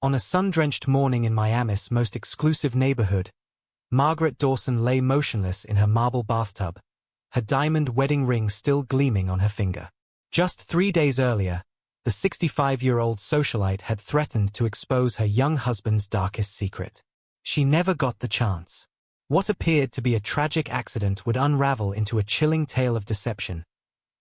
On a sun-drenched morning in Miami's most exclusive neighborhood, Margaret Dawson lay motionless in her marble bathtub, her diamond wedding ring still gleaming on her finger. Just 3 days earlier, the 65-year-old socialite had threatened to expose her young husband's darkest secret. She never got the chance. What appeared to be a tragic accident would unravel into a chilling tale of deception,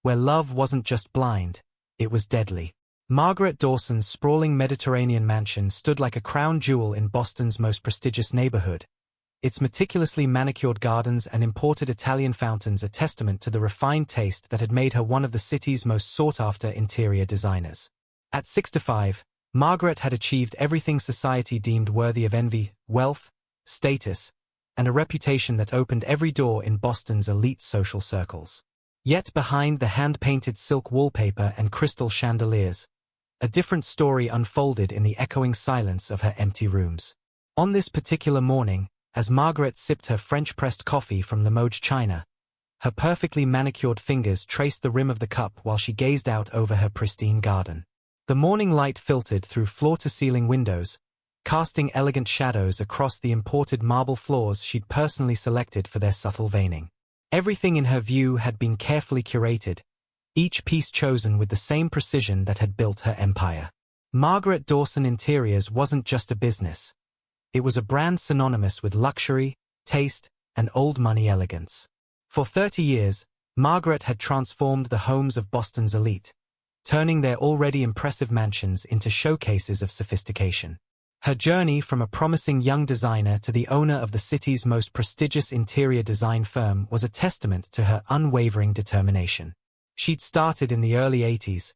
where love wasn't just blind, it was deadly. Margaret Dawson's sprawling Mediterranean mansion stood like a crown jewel in Boston's most prestigious neighborhood, its meticulously manicured gardens and imported Italian fountains a testament to the refined taste that had made her one of the city's most sought-after interior designers. At 65, Margaret had achieved everything society deemed worthy of envy: wealth, status, and a reputation that opened every door in Boston's elite social circles. Yet behind the hand-painted silk wallpaper and crystal chandeliers, a different story unfolded in the echoing silence of her empty rooms. On this particular morning, as Margaret sipped her French-pressed coffee from Limoges china, her perfectly manicured fingers traced the rim of the cup while she gazed out over her pristine garden. The morning light filtered through floor-to-ceiling windows, casting elegant shadows across the imported marble floors she'd personally selected for their subtle veining. Everything in her view had been carefully curated, each piece chosen with the same precision that had built her empire. Margaret Dawson Interiors wasn't just a business. It was a brand synonymous with luxury, taste, and old-money elegance. For 30 years, Margaret had transformed the homes of Boston's elite, turning their already impressive mansions into showcases of sophistication. Her journey from a promising young designer to the owner of the city's most prestigious interior design firm was a testament to her unwavering determination. She'd started in the early 80s,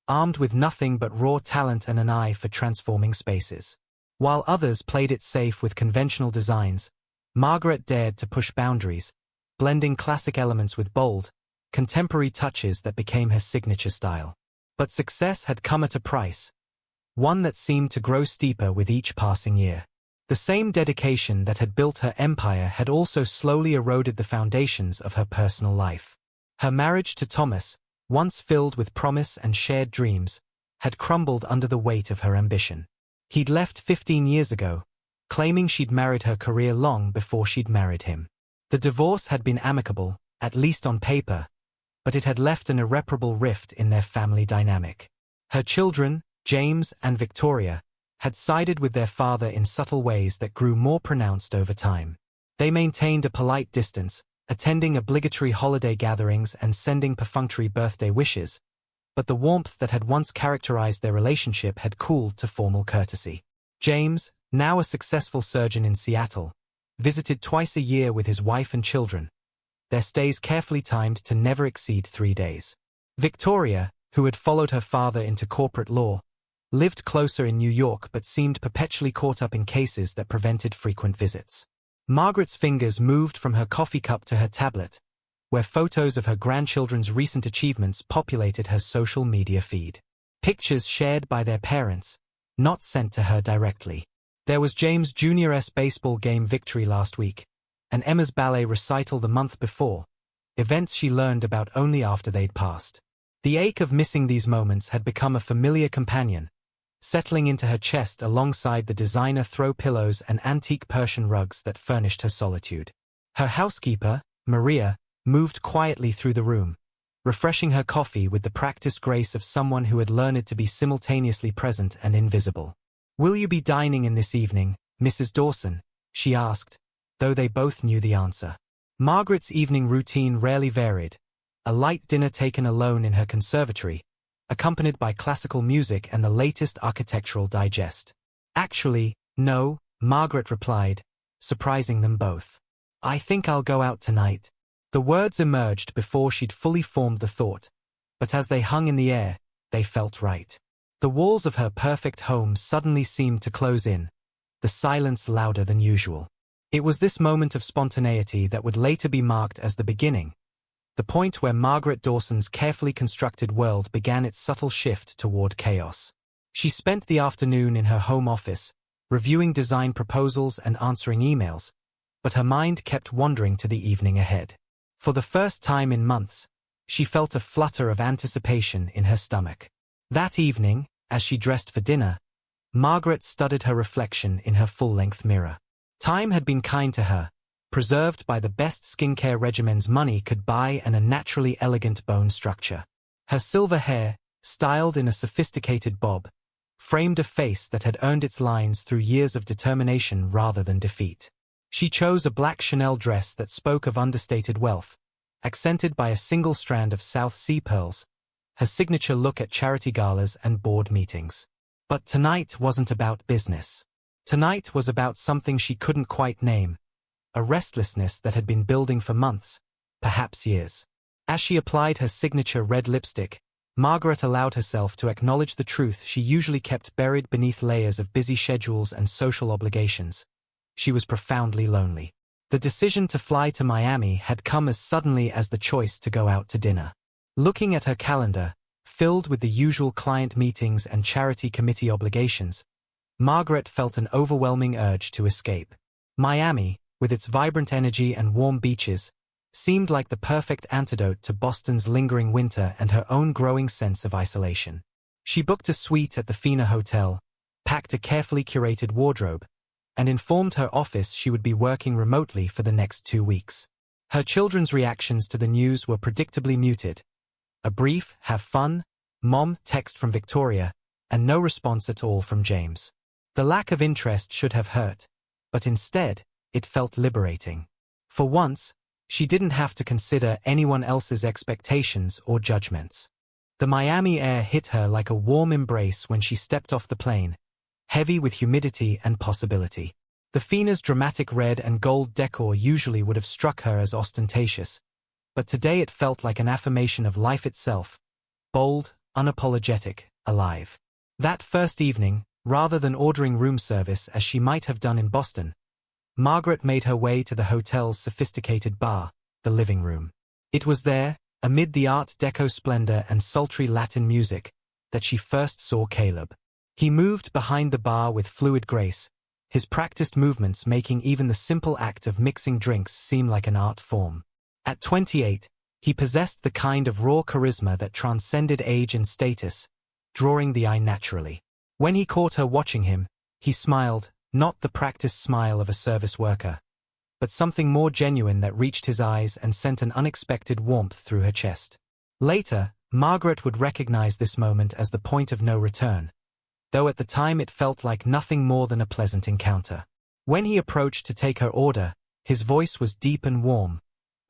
armed with nothing but raw talent and an eye for transforming spaces. While others played it safe with conventional designs, Margaret dared to push boundaries, blending classic elements with bold, contemporary touches that became her signature style. But success had come at a price, one that seemed to grow steeper with each passing year. The same dedication that had built her empire had also slowly eroded the foundations of her personal life. Her marriage to Thomas, once filled with promise and shared dreams, had crumbled under the weight of her ambition. He'd left 15 years ago, claiming she'd married her career long before she'd married him. The divorce had been amicable, at least on paper, but it had left an irreparable rift in their family dynamic. Her children, James and Victoria, had sided with their father in subtle ways that grew more pronounced over time. They maintained a polite distance, attending obligatory holiday gatherings and sending perfunctory birthday wishes, but the warmth that had once characterized their relationship had cooled to formal courtesy. James, now a successful surgeon in Seattle, visited twice a year with his wife and children, their stays carefully timed to never exceed 3 days. Victoria, who had followed her father into corporate law, lived closer in New York but seemed perpetually caught up in cases that prevented frequent visits. Margaret's fingers moved from her coffee cup to her tablet, where photos of her grandchildren's recent achievements populated her social media feed. Pictures shared by their parents, not sent to her directly. There was James Jr.'s baseball game victory last week, and Emma's ballet recital the month before, events she learned about only after they'd passed. The ache of missing these moments had become a familiar companion, settling into her chest alongside the designer throw pillows and antique Persian rugs that furnished her solitude. Her housekeeper, Maria, moved quietly through the room, refreshing her coffee with the practiced grace of someone who had learned to be simultaneously present and invisible. "Will you be dining in this evening, Mrs. Dawson?" she asked, though they both knew the answer. Margaret's evening routine rarely varied, a light dinner taken alone in her conservatory, accompanied by classical music and the latest architectural digest. "Actually, no," Margaret replied, surprising them both. "I think I'll go out tonight." The words emerged before she'd fully formed the thought, but as they hung in the air, they felt right. The walls of her perfect home suddenly seemed to close in, the silence louder than usual. It was this moment of spontaneity that would later be marked as the beginning, the point where Margaret Dawson's carefully constructed world began its subtle shift toward chaos. She spent the afternoon in her home office, reviewing design proposals and answering emails, but her mind kept wandering to the evening ahead. For the first time in months, she felt a flutter of anticipation in her stomach. That evening, as she dressed for dinner, Margaret studied her reflection in her full-length mirror. Time had been kind to her, preserved by the best skincare regimens money could buy and a naturally elegant bone structure. Her silver hair, styled in a sophisticated bob, framed a face that had earned its lines through years of determination rather than defeat. She chose a black Chanel dress that spoke of understated wealth, accented by a single strand of South Sea pearls, her signature look at charity galas and board meetings. But tonight wasn't about business. Tonight was about something she couldn't quite name, a restlessness that had been building for months, perhaps years. As she applied her signature red lipstick, Margaret allowed herself to acknowledge the truth she usually kept buried beneath layers of busy schedules and social obligations. She was profoundly lonely. The decision to fly to Miami had come as suddenly as the choice to go out to dinner. Looking at her calendar, filled with the usual client meetings and charity committee obligations, Margaret felt an overwhelming urge to escape. Miami, with its vibrant energy and warm beaches, seemed like the perfect antidote to Boston's lingering winter and her own growing sense of isolation. She booked a suite at the Fina Hotel, packed a carefully curated wardrobe, and informed her office she would be working remotely for the next 2 weeks. Her children's reactions to the news were predictably muted. A brief, "Have fun, Mom" text from Victoria, and no response at all from James. The lack of interest should have hurt, but instead, it felt liberating. For once, she didn't have to consider anyone else's expectations or judgments. The Miami air hit her like a warm embrace when she stepped off the plane, heavy with humidity and possibility. The Fina's dramatic red and gold decor usually would have struck her as ostentatious, but today it felt like an affirmation of life itself, bold, unapologetic, alive. That first evening, rather than ordering room service as she might have done in Boston, Margaret made her way to the hotel's sophisticated bar, the living room. It was there, amid the Art Deco splendor and sultry Latin music, that she first saw Caleb. He moved behind the bar with fluid grace, his practiced movements making even the simple act of mixing drinks seem like an art form. At 28, he possessed the kind of raw charisma that transcended age and status, drawing the eye naturally. When he caught her watching him, he smiled, not the practiced smile of a service worker, but something more genuine that reached his eyes and sent an unexpected warmth through her chest. Later, Margaret would recognize this moment as the point of no return, though at the time it felt like nothing more than a pleasant encounter. When he approached to take her order, his voice was deep and warm,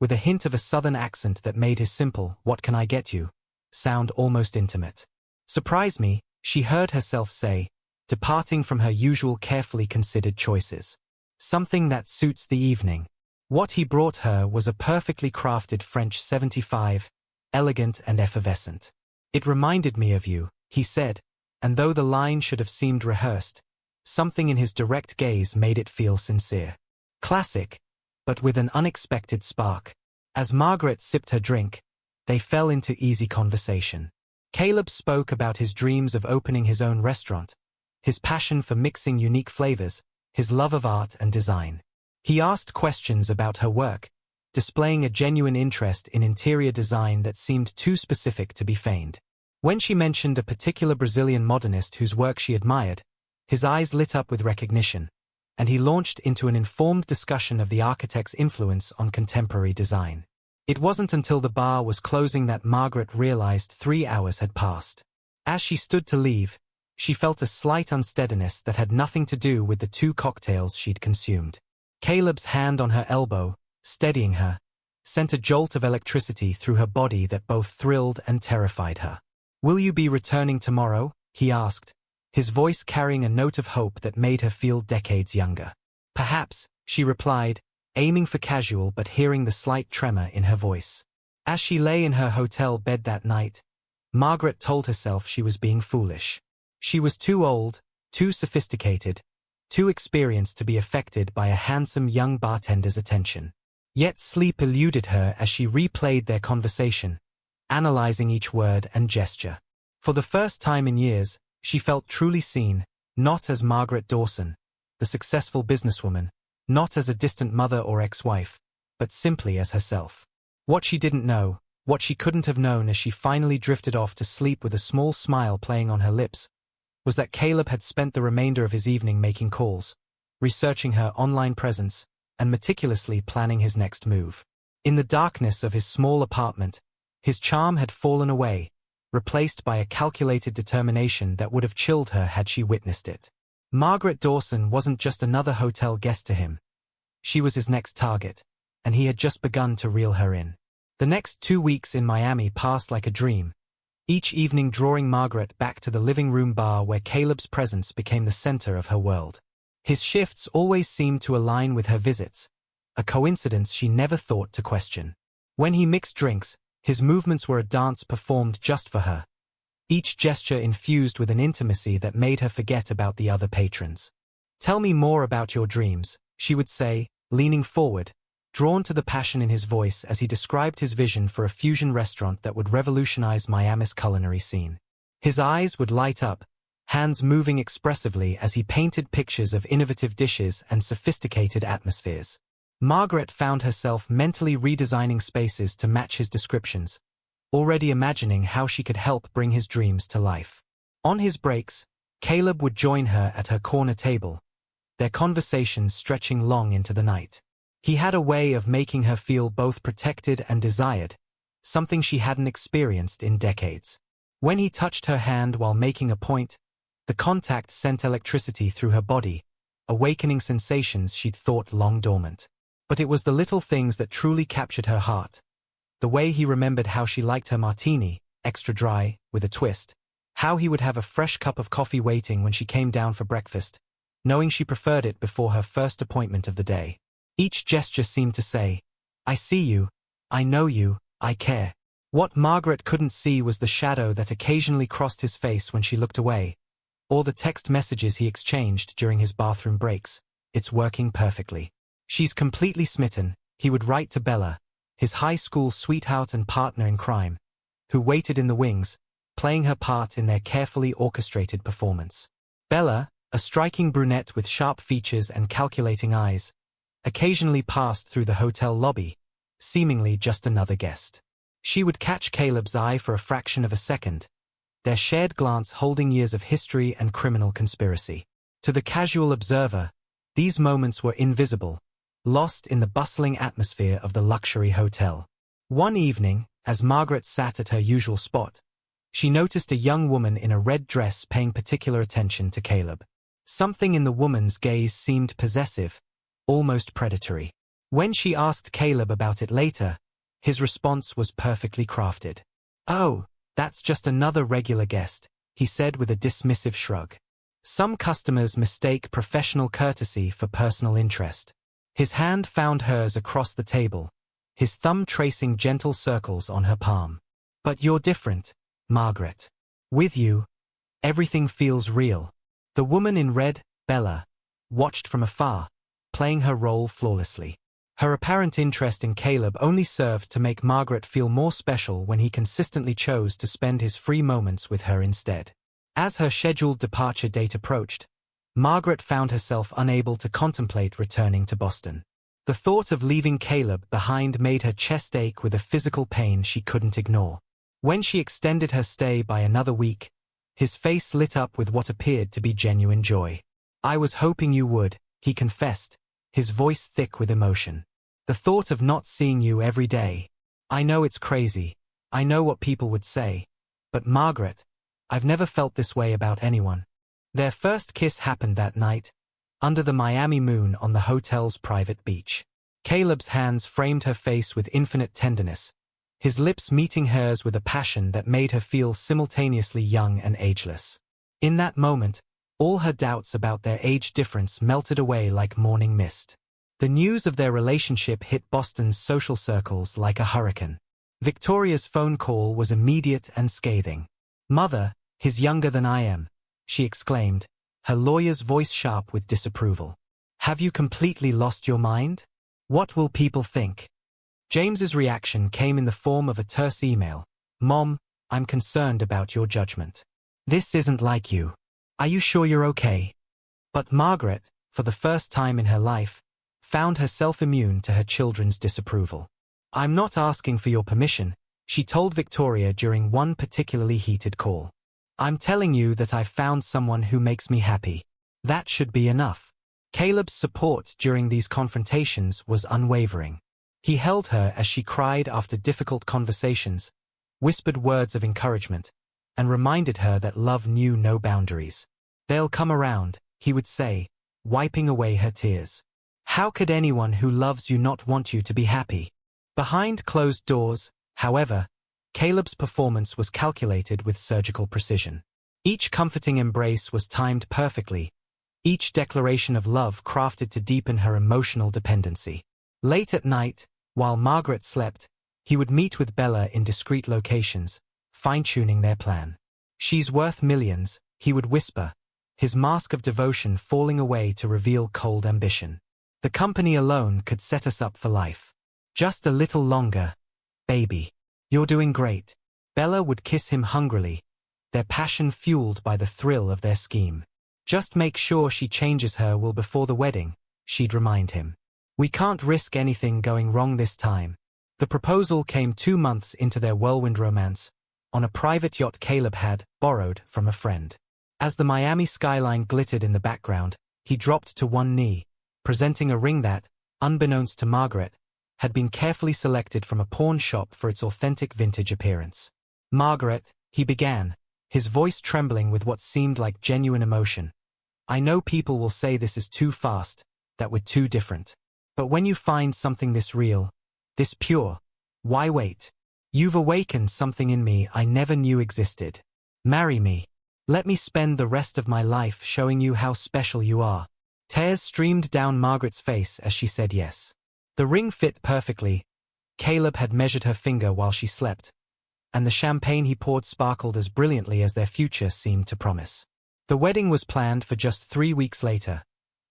with a hint of a southern accent that made his simple, "What can I get you?" sound almost intimate. "Surprise me," she heard herself say, departing from her usual carefully considered choices. "Something that suits the evening." What he brought her was a perfectly crafted French 75, elegant and effervescent. "It reminded me of you," he said, and though the line should have seemed rehearsed, something in his direct gaze made it feel sincere. Classic, but with an unexpected spark. As Margaret sipped her drink, they fell into easy conversation. Caleb spoke about his dreams of opening his own restaurant, his passion for mixing unique flavors, his love of art and design. He asked questions about her work, displaying a genuine interest in interior design that seemed too specific to be feigned. When she mentioned a particular Brazilian modernist whose work she admired, his eyes lit up with recognition, and he launched into an informed discussion of the architect's influence on contemporary design. It wasn't until the bar was closing that Margaret realized 3 hours had passed. As she stood to leave, she felt a slight unsteadiness that had nothing to do with the 2 cocktails she'd consumed. Caleb's hand on her elbow, steadying her, sent a jolt of electricity through her body that both thrilled and terrified her. "Will you be returning tomorrow?" he asked, his voice carrying a note of hope that made her feel decades younger. "Perhaps," she replied, aiming for casual but hearing the slight tremor in her voice. As she lay in her hotel bed that night, Margaret told herself she was being foolish. She was too old, too sophisticated, too experienced to be affected by a handsome young bartender's attention. Yet sleep eluded her as she replayed their conversation, analyzing each word and gesture. For the first time in years, she felt truly seen, not as Margaret Dawson, the successful businesswoman, not as a distant mother or ex-wife, but simply as herself. What she didn't know, what she couldn't have known as she finally drifted off to sleep with a small smile playing on her lips, was that Caleb had spent the remainder of his evening making calls, researching her online presence, and meticulously planning his next move. In the darkness of his small apartment, his charm had fallen away, replaced by a calculated determination that would have chilled her had she witnessed it. Margaret Dawson wasn't just another hotel guest to him. She was his next target, and he had just begun to reel her in. The next 2 weeks in Miami passed like a dream, each evening drawing Margaret back to the living room bar where Caleb's presence became the center of her world. His shifts always seemed to align with her visits, a coincidence she never thought to question. When he mixed drinks, his movements were a dance performed just for her, each gesture infused with an intimacy that made her forget about the other patrons. "Tell me more about your dreams," she would say, leaning forward, drawn to the passion in his voice as he described his vision for a fusion restaurant that would revolutionize Miami's culinary scene. His eyes would light up, hands moving expressively as he painted pictures of innovative dishes and sophisticated atmospheres. Margaret found herself mentally redesigning spaces to match his descriptions, already imagining how she could help bring his dreams to life. On his breaks, Caleb would join her at her corner table, their conversations stretching long into the night. He had a way of making her feel both protected and desired, something she hadn't experienced in decades. When he touched her hand while making a point, the contact sent electricity through her body, awakening sensations she'd thought long dormant. But it was the little things that truly captured her heart. The way he remembered how she liked her martini, extra dry, with a twist, how he would have a fresh cup of coffee waiting when she came down for breakfast, knowing she preferred it before her first appointment of the day. Each gesture seemed to say, "I see you, I know you, I care." What Margaret couldn't see was the shadow that occasionally crossed his face when she looked away, or the text messages he exchanged during his bathroom breaks. "It's working perfectly. She's completely smitten," he would write to Bella, his high school sweetheart and partner in crime, who waited in the wings, playing her part in their carefully orchestrated performance. Bella, a striking brunette with sharp features and calculating eyes, occasionally passed through the hotel lobby, seemingly just another guest. She would catch Caleb's eye for a fraction of a second, their shared glance holding years of history and criminal conspiracy. To the casual observer, these moments were invisible, lost in the bustling atmosphere of the luxury hotel. One evening, as Margaret sat at her usual spot, she noticed a young woman in a red dress paying particular attention to Caleb. Something in the woman's gaze seemed possessive, almost predatory. When she asked Caleb about it later, his response was perfectly crafted. "Oh, that's just another regular guest," he said with a dismissive shrug. Some customers mistake professional courtesy for personal interest. His hand found hers across the table, his thumb tracing gentle circles on her palm. "But you're different, Margaret. With you, everything feels real." The woman in red, Bella, watched from afar, playing her role flawlessly. Her apparent interest in Caleb only served to make Margaret feel more special when he consistently chose to spend his free moments with her instead. As her scheduled departure date approached, Margaret found herself unable to contemplate returning to Boston. The thought of leaving Caleb behind made her chest ache with a physical pain she couldn't ignore. When she extended her stay by another week, his face lit up with what appeared to be genuine joy. "I was hoping you would," he confessed, his voice thick with emotion. "The thought of not seeing you every day. I know it's crazy. I know what people would say. But Margaret, I've never felt this way about anyone." Their first kiss happened that night, under the Miami moon on the hotel's private beach. Caleb's hands framed her face with infinite tenderness, his lips meeting hers with a passion that made her feel simultaneously young and ageless. In that moment, all her doubts about their age difference melted away like morning mist. The news of their relationship hit Boston's social circles like a hurricane. Victoria's phone call was immediate and scathing. "Mother, he's younger than I am," she exclaimed, her lawyer's voice sharp with disapproval. "Have you completely lost your mind? What will people think?" James's reaction came in the form of a terse email. "Mom, I'm concerned about your judgment. This isn't like you. Are you sure you're okay?" But Margaret, for the first time in her life, found herself immune to her children's disapproval. "I'm not asking for your permission," she told Victoria during one particularly heated call. I'm telling you that I found someone who makes me happy. That should be enough. Caleb's support during these confrontations was unwavering. He held her as she cried after difficult conversations, whispered words of encouragement, and reminded her that love knew no boundaries. They'll come around, he would say, wiping away her tears. How could anyone who loves you not want you to be happy? Behind closed doors, however, Caleb's performance was calculated with surgical precision. Each comforting embrace was timed perfectly, each declaration of love crafted to deepen her emotional dependency. Late at night, while Margaret slept, he would meet with Bella in discreet locations, fine-tuning their plan. She's worth millions, he would whisper, his mask of devotion falling away to reveal cold ambition. The company alone could set us up for life. Just a little longer, baby. You're doing great. Bella would kiss him hungrily, their passion fueled by the thrill of their scheme. Just make sure she changes her will before the wedding, she'd remind him. We can't risk anything going wrong this time. The proposal came 2 months into their whirlwind romance, on a private yacht Caleb had borrowed from a friend. As the Miami skyline glittered in the background, he dropped to one knee, presenting a ring that, unbeknownst to Margaret, had been carefully selected from a pawn shop for its authentic vintage appearance. Margaret, he began, his voice trembling with what seemed like genuine emotion. I know people will say this is too fast, that we're too different. But when you find something this real, this pure, why wait? You've awakened something in me I never knew existed. Marry me. Let me spend the rest of my life showing you how special you are. Tears streamed down Margaret's face as she said yes. The ring fit perfectly. Caleb had measured her finger while she slept, and the champagne he poured sparkled as brilliantly as their future seemed to promise. The wedding was planned for just 3 weeks later,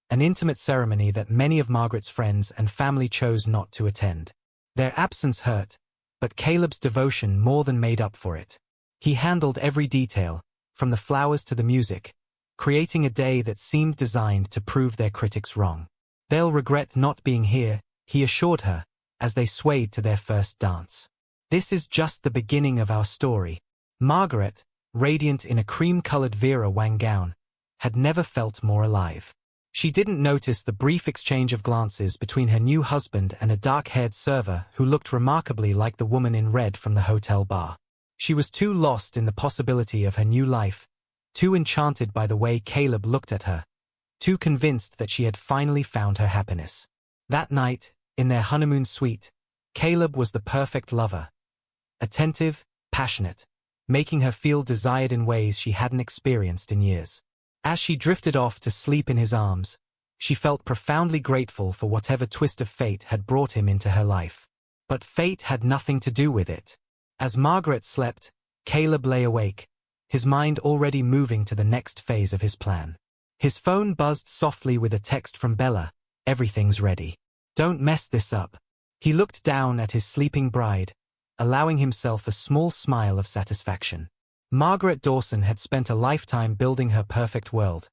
an intimate ceremony that many of Margaret's friends and family chose not to attend. Their absence hurt, but Caleb's devotion more than made up for it. He handled every detail, from the flowers to the music, creating a day that seemed designed to prove their critics wrong. They'll regret not being here, he assured her, as they swayed to their first dance. This is just the beginning of our story. Margaret, radiant in a cream-colored Vera Wang gown, had never felt more alive. She didn't notice the brief exchange of glances between her new husband and a dark-haired server who looked remarkably like the woman in red from the hotel bar. She was too lost in the possibility of her new life, too enchanted by the way Caleb looked at her, too convinced that she had finally found her happiness. That night, in their honeymoon suite, Caleb was the perfect lover. Attentive, passionate, making her feel desired in ways she hadn't experienced in years. As she drifted off to sleep in his arms, she felt profoundly grateful for whatever twist of fate had brought him into her life. But fate had nothing to do with it. As Margaret slept, Caleb lay awake, his mind already moving to the next phase of his plan. His phone buzzed softly with a text from Bella. Everything's ready. Don't mess this up. He looked down at his sleeping bride, allowing himself a small smile of satisfaction. Margaret Dawson had spent a lifetime building her perfect world,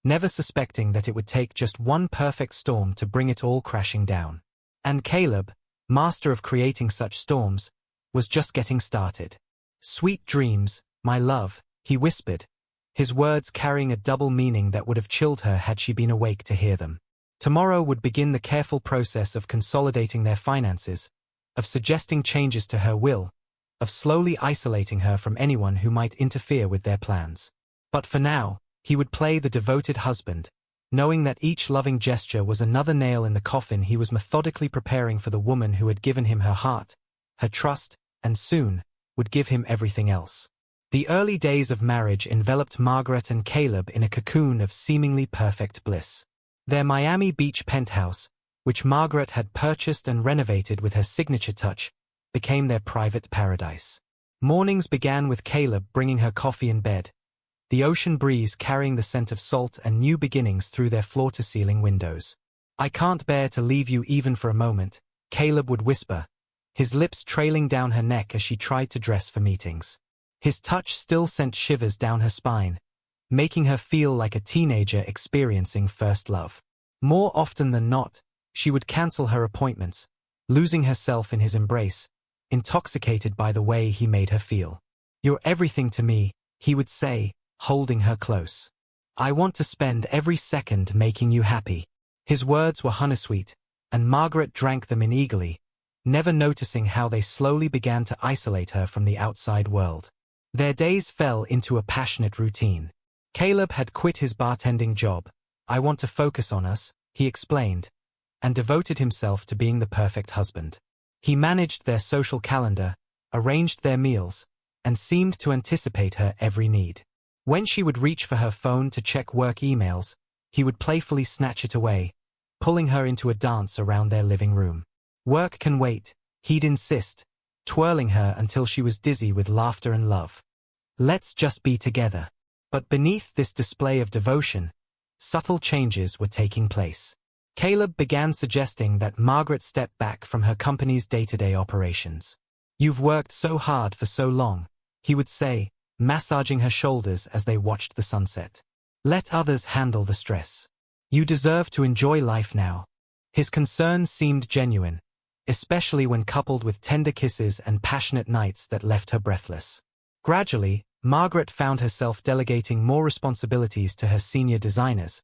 never suspecting that it would take just one perfect storm to bring it all crashing down. And Caleb, master of creating such storms, was just getting started. Sweet dreams, my love, he whispered, his words carrying a double meaning that would have chilled her had she been awake to hear them. Tomorrow would begin the careful process of consolidating their finances, of suggesting changes to her will, of slowly isolating her from anyone who might interfere with their plans. But for now, he would play the devoted husband, knowing that each loving gesture was another nail in the coffin he was methodically preparing for the woman who had given him her heart, her trust, and soon, would give him everything else. The early days of marriage enveloped Margaret and Caleb in a cocoon of seemingly perfect bliss. Their Miami Beach penthouse, which Margaret had purchased and renovated with her signature touch, became their private paradise. Mornings began with Caleb bringing her coffee in bed, the ocean breeze carrying the scent of salt and new beginnings through their floor-to-ceiling windows. I can't bear to leave you even for a moment, Caleb would whisper, his lips trailing down her neck as she tried to dress for meetings. His touch still sent shivers down her spine, making her feel like a teenager experiencing first love. More often than not, she would cancel her appointments, losing herself in his embrace, intoxicated by the way he made her feel. You're everything to me, he would say, holding her close. "I want to spend every second making you happy." His words were honeysuite, and Margaret drank them in eagerly, never noticing how they slowly began to isolate her from the outside world. Their days fell into a passionate routine. Caleb had quit his bartending job. "I want to focus on us," he explained, and devoted himself to being the perfect husband. He managed their social calendar, arranged their meals, and seemed to anticipate her every need. When she would reach for her phone to check work emails, he would playfully snatch it away, pulling her into a dance around their living room. "Work can wait," he'd insist, twirling her until she was dizzy with laughter and love. "Let's just be together." But beneath this display of devotion, subtle changes were taking place. Caleb began suggesting that Margaret step back from her company's day-to-day operations. "You've worked so hard for so long," he would say, massaging her shoulders as they watched the sunset. "Let others handle the stress. You deserve to enjoy life now." His concern seemed genuine, especially when coupled with tender kisses and passionate nights that left her breathless. Gradually, Margaret found herself delegating more responsibilities to her senior designers,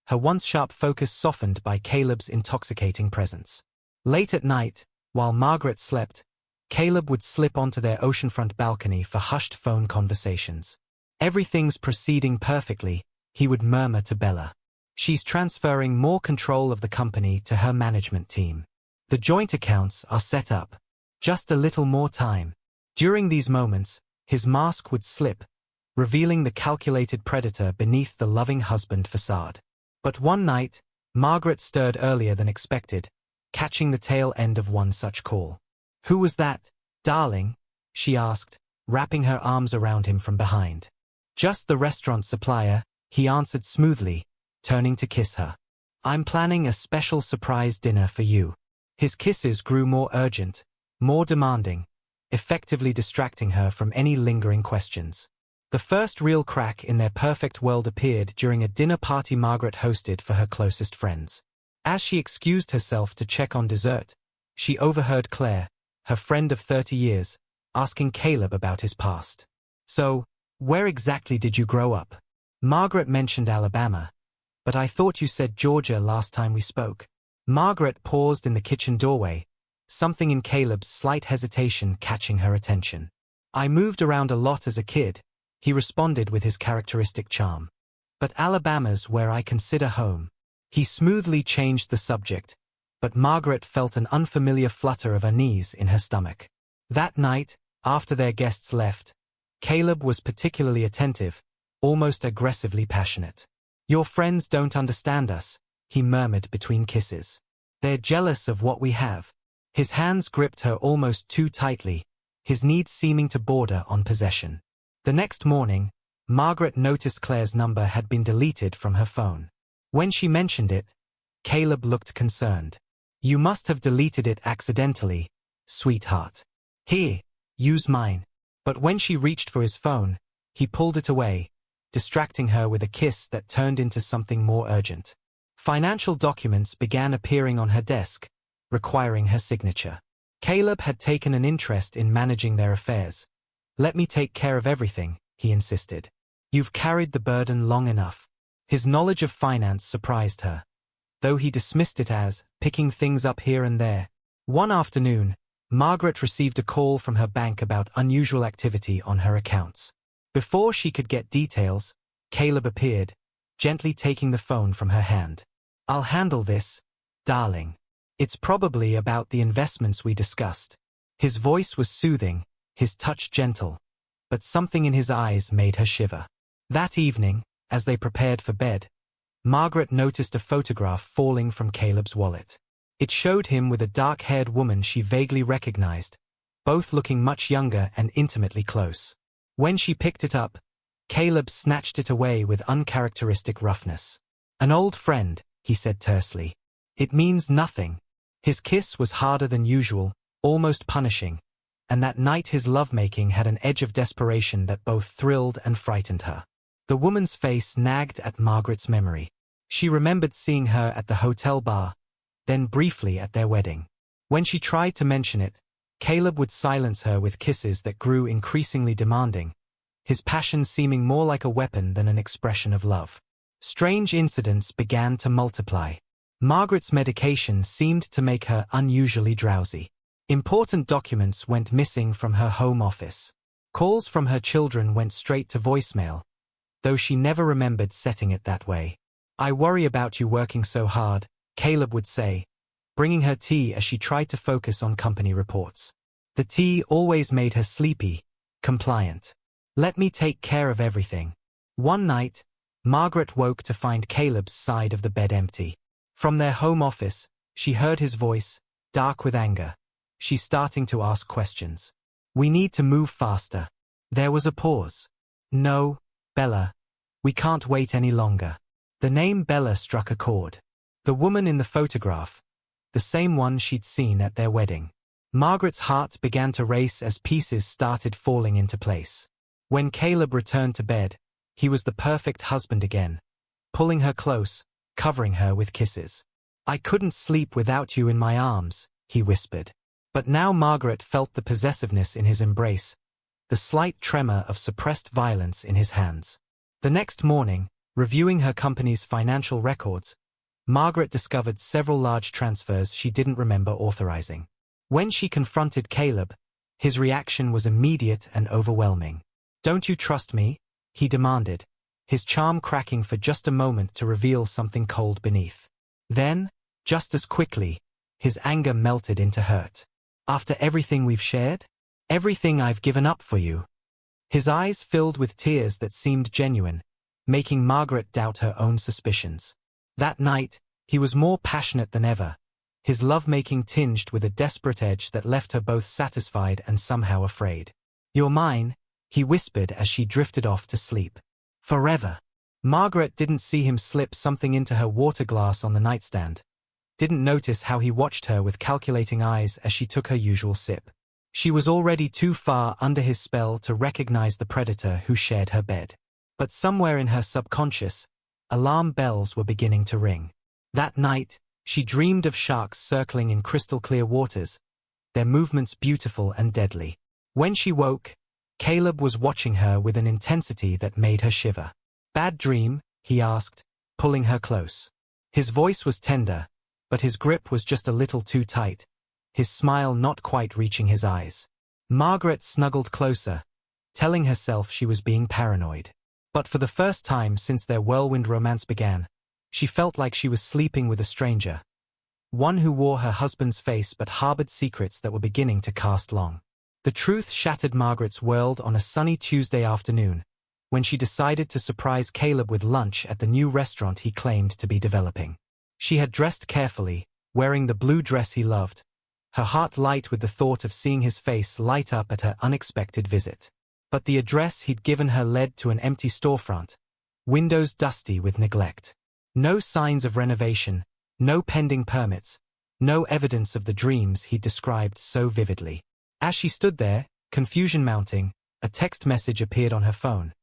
her once sharp focus softened by Caleb's intoxicating presence. Late at night, while Margaret slept, Caleb would slip onto their oceanfront balcony for hushed phone conversations. "Everything's proceeding perfectly," he would murmur to Bella. "She's transferring more control of the company to her management team. The joint accounts are set up. Just a little more time." During these moments, his mask would slip, revealing the calculated predator beneath the loving husband facade. But one night, Margaret stirred earlier than expected, catching the tail end of one such call. "Who was that, darling?" she asked, wrapping her arms around him from behind. "Just the restaurant supplier," he answered smoothly, turning to kiss her. "I'm planning a special surprise dinner for you." His kisses grew more urgent, more demanding, effectively distracting her from any lingering questions. The first real crack in their perfect world appeared during a dinner party Margaret hosted for her closest friends. As she excused herself to check on dessert, she overheard Claire, her friend of 30 years, asking Caleb about his past. "So, where exactly did you grow up?" Margaret mentioned Alabama, "But I thought you said Georgia last time we spoke." Margaret paused in the kitchen doorway, something in Caleb's slight hesitation catching her attention. "I moved around a lot as a kid," he responded with his characteristic charm. "But Alabama's where I consider home." He smoothly changed the subject, but Margaret felt an unfamiliar flutter of unease in her stomach. That night, after their guests left, Caleb was particularly attentive, almost aggressively passionate. "Your friends don't understand us," he murmured between kisses. "They're jealous of what we have." His hands gripped her almost too tightly, his needs seeming to border on possession. The next morning, Margaret noticed Claire's number had been deleted from her phone. When she mentioned it, Caleb looked concerned. "You must have deleted it accidentally, sweetheart. Here, use mine." But when she reached for his phone, he pulled it away, distracting her with a kiss that turned into something more urgent. Financial documents began appearing on her desk, requiring her signature. Caleb had taken an interest in managing their affairs. "Let me take care of everything," he insisted. "You've carried the burden long enough." His knowledge of finance surprised her, though he dismissed it as picking things up here and there. One afternoon, Margaret received a call from her bank about unusual activity on her accounts. Before she could get details, Caleb appeared, gently taking the phone from her hand. "I'll handle this, darling. It's probably about the investments we discussed." His voice was soothing, his touch gentle, but something in his eyes made her shiver. That evening, as they prepared for bed, Margaret noticed a photograph falling from Caleb's wallet. It showed him with a dark-haired woman she vaguely recognized, both looking much younger and intimately close. When she picked it up, Caleb snatched it away with uncharacteristic roughness. "An old friend," he said tersely. "It means nothing." His kiss was harder than usual, almost punishing, and that night his lovemaking had an edge of desperation that both thrilled and frightened her. The woman's face nagged at Margaret's memory. She remembered seeing her at the hotel bar, then briefly at their wedding. When she tried to mention it, Caleb would silence her with kisses that grew increasingly demanding, his passion seeming more like a weapon than an expression of love. Strange incidents began to multiply. Margaret's medication seemed to make her unusually drowsy. Important documents went missing from her home office. Calls from her children went straight to voicemail, though she never remembered setting it that way. "I worry about you working so hard," Caleb would say, bringing her tea as she tried to focus on company reports. The tea always made her sleepy, compliant. "Let me take care of everything." One night, Margaret woke to find Caleb's side of the bed empty. From their home office, she heard his voice, dark with anger. She's starting to ask questions. "We need to move faster." There was a pause. "No, Bella. We can't wait any longer." The name Bella struck a chord. The woman in the photograph, the same one she'd seen at their wedding. Margaret's heart began to race as pieces started falling into place. When Caleb returned to bed, he was the perfect husband again, pulling her close, covering her with kisses. "I couldn't sleep without you in my arms," he whispered. But now Margaret felt the possessiveness in his embrace, the slight tremor of suppressed violence in his hands. The next morning, reviewing her company's financial records, Margaret discovered several large transfers she didn't remember authorizing. When she confronted Caleb, his reaction was immediate and overwhelming. "Don't you trust me?" he demanded, his charm cracking for just a moment to reveal something cold beneath. Then, just as quickly, his anger melted into hurt. "After everything we've shared? Everything I've given up for you?" His eyes filled with tears that seemed genuine, making Margaret doubt her own suspicions. That night, he was more passionate than ever, his lovemaking tinged with a desperate edge that left her both satisfied and somehow afraid. "You're mine," he whispered as she drifted off to sleep. "Forever." Margaret didn't see him slip something into her water glass on the nightstand, didn't notice how he watched her with calculating eyes as she took her usual sip. She was already too far under his spell to recognize the predator who shared her bed. But somewhere in her subconscious, alarm bells were beginning to ring. That night, she dreamed of sharks circling in crystal-clear waters, their movements beautiful and deadly. When she woke, Caleb was watching her with an intensity that made her shiver. "Bad dream?" he asked, pulling her close. His voice was tender, but his grip was just a little too tight, his smile not quite reaching his eyes. Margaret snuggled closer, telling herself she was being paranoid. But for the first time since their whirlwind romance began, she felt like she was sleeping with a stranger, one who wore her husband's face but harbored secrets that were beginning to cast long. The truth shattered Margaret's world on a sunny Tuesday afternoon, when she decided to surprise Caleb with lunch at the new restaurant he claimed to be developing. She had dressed carefully, wearing the blue dress he loved, her heart light with the thought of seeing his face light up at her unexpected visit. But the address he'd given her led to an empty storefront, windows dusty with neglect. No signs of renovation, no pending permits, no evidence of the dreams he'd described so vividly. As she stood there, confusion mounting, a text message appeared on her phone,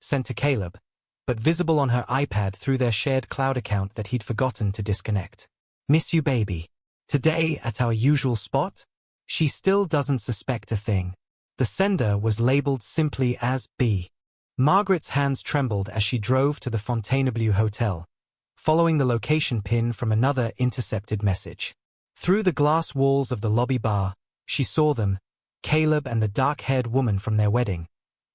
sent to Caleb, but visible on her iPad through their shared cloud account that he'd forgotten to disconnect. "Miss you, baby. Today at our usual spot?" She still doesn't suspect a thing. The sender was labeled simply as B. Margaret's hands trembled as she drove to the Fontainebleau Hotel, following the location pin from another intercepted message. Through the glass walls of the lobby bar, she saw them, Caleb and the dark-haired woman from their wedding,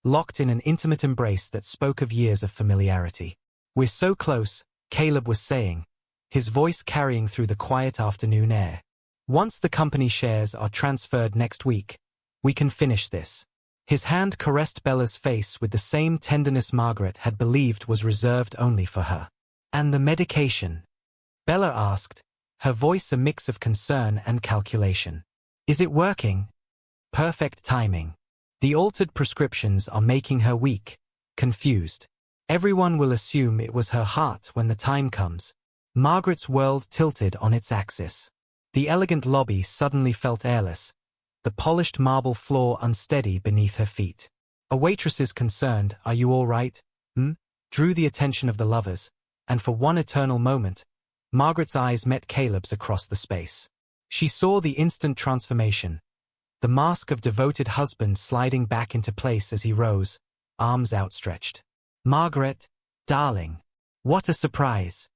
locked in an intimate embrace that spoke of years of familiarity. "We're so close," Caleb was saying, his voice carrying through the quiet afternoon air. "Once the company shares are transferred next week, we can finish this." His hand caressed Bella's face with the same tenderness Margaret had believed was reserved only for her. "And the medication?" Bella asked, her voice a mix of concern and calculation. "Is it working?" "Perfect timing. The altered prescriptions are making her weak, confused. Everyone will assume it was her heart when the time comes." Margaret's world tilted on its axis. The elegant lobby suddenly felt airless, the polished marble floor unsteady beneath her feet. A waitress's concerned, "Are you all right?" drew the attention of the lovers, and for one eternal moment, Margaret's eyes met Caleb's across the space. She saw the instant transformation, the mask of devoted husband sliding back into place as he rose, arms outstretched. "Margaret, darling. What a surprise."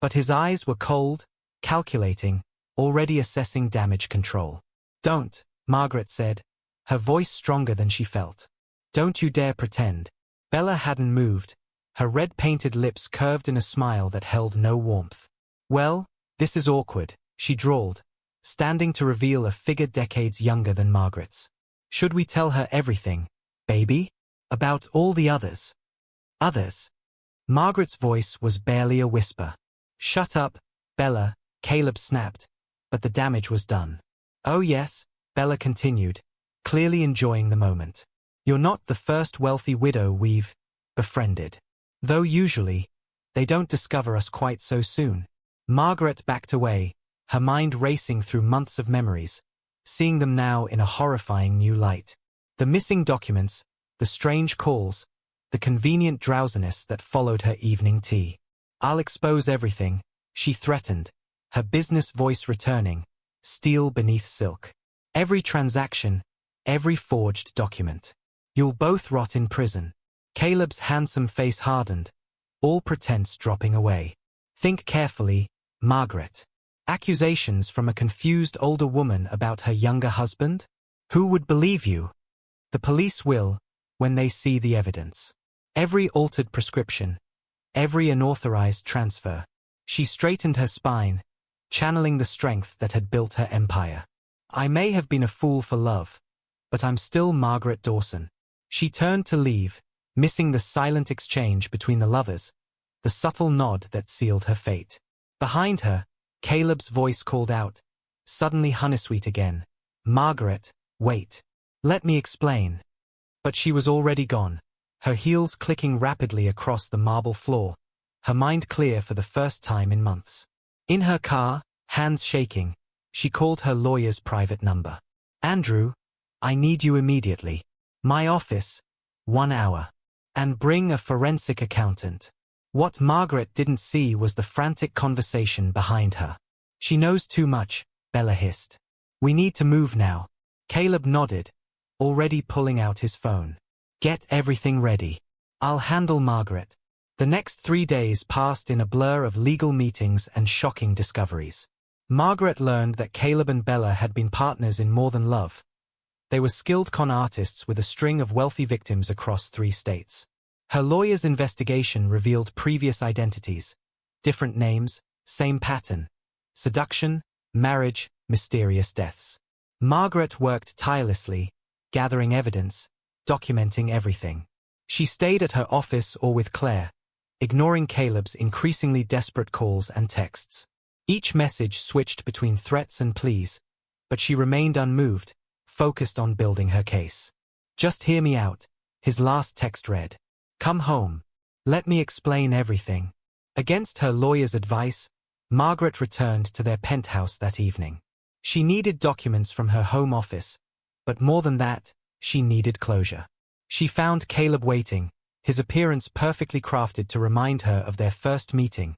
But his eyes were cold, calculating, already assessing damage control. "Don't," Margaret said, her voice stronger than she felt. "Don't you dare pretend." Bella hadn't moved, her red-painted lips curved in a smile that held no warmth. "Well, this is awkward," she drawled, standing to reveal a figure decades younger than Margaret's. "Should we tell her everything, baby? About all the others?" "Others?" Margaret's voice was barely a whisper. "Shut up, Bella," Caleb snapped, but the damage was done. "Oh yes," Bella continued, clearly enjoying the moment. "You're not the first wealthy widow we've befriended. Though usually, they don't discover us quite so soon." Margaret backed away, her mind racing through months of memories, seeing them now in a horrifying new light. The missing documents, the strange calls, the convenient drowsiness that followed her evening tea. "I'll expose everything," she threatened, her business voice returning, steel beneath silk. "Every transaction, every forged document. You'll both rot in prison." Caleb's handsome face hardened, all pretense dropping away. "Think carefully, Margaret. Accusations from a confused older woman about her younger husband? Who would believe you? The police will, when they see the evidence. Every altered prescription, every unauthorized transfer." She straightened her spine, channeling the strength that had built her empire. "I may have been a fool for love, but I'm still Margaret Dawson." She turned to leave, missing the silent exchange between the lovers, the subtle nod that sealed her fate. Behind her, Caleb's voice called out, suddenly honeysweet again, "Margaret, wait. Let me explain." But she was already gone, her heels clicking rapidly across the marble floor, her mind clear for the first time in months. In her car, hands shaking, she called her lawyer's private number. "Andrew, I need you immediately. My office, 1 hour. And bring a forensic accountant." What Margaret didn't see was the frantic conversation behind her. "She knows too much," Bella hissed. "We need to move now." Caleb nodded, already pulling out his phone. "Get everything ready. I'll handle Margaret." The next 3 days passed in a blur of legal meetings and shocking discoveries. Margaret learned that Caleb and Bella had been partners in more than love. They were skilled con artists with a string of wealthy victims across 3 states. Her lawyer's investigation revealed previous identities, different names, same pattern: seduction, marriage, mysterious deaths. Margaret worked tirelessly, gathering evidence, documenting everything. She stayed at her office or with Claire, ignoring Caleb's increasingly desperate calls and texts. Each message switched between threats and pleas, but she remained unmoved, focused on building her case. "Just hear me out," his last text read. "Come home. Let me explain everything." Against her lawyer's advice, Margaret returned to their penthouse that evening. She needed documents from her home office, but more than that, she needed closure. She found Caleb waiting, his appearance perfectly crafted to remind her of their first meeting.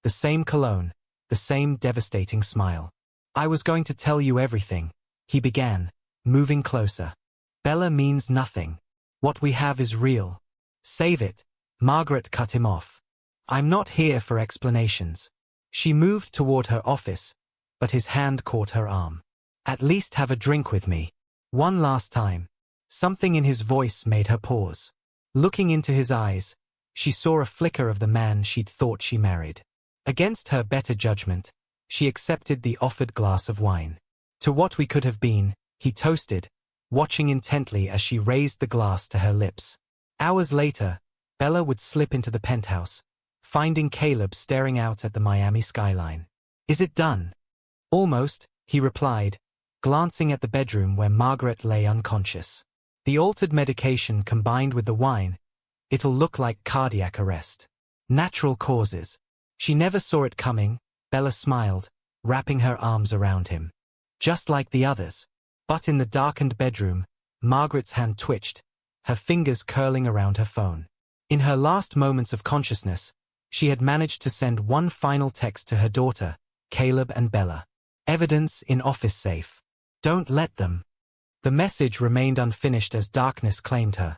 The same cologne, the same devastating smile. "I was going to tell you everything," he began, moving closer. "Bella means nothing. What we have is real." "Save it," Margaret cut him off. "I'm not here for explanations." She moved toward her office, but his hand caught her arm. "At least have a drink with me. One last time." Something in his voice made her pause. Looking into his eyes, she saw a flicker of the man she'd thought she married. Against her better judgment, she accepted the offered glass of wine. "To what we could have been," he toasted, watching intently as she raised the glass to her lips. Hours later, Bella would slip into the penthouse, finding Caleb staring out at the Miami skyline. "Is it done?" "Almost," he replied, glancing at the bedroom where Margaret lay unconscious. "The altered medication combined with the wine, it'll look like cardiac arrest. Natural causes." She never saw it coming, Bella smiled, wrapping her arms around him. "Just like the others." But in the darkened bedroom, Margaret's hand twitched, her fingers curling around her phone. In her last moments of consciousness, she had managed to send one final text to her daughter, Caleb and Bella. "Evidence in office safe. Don't let them." The message remained unfinished as darkness claimed her,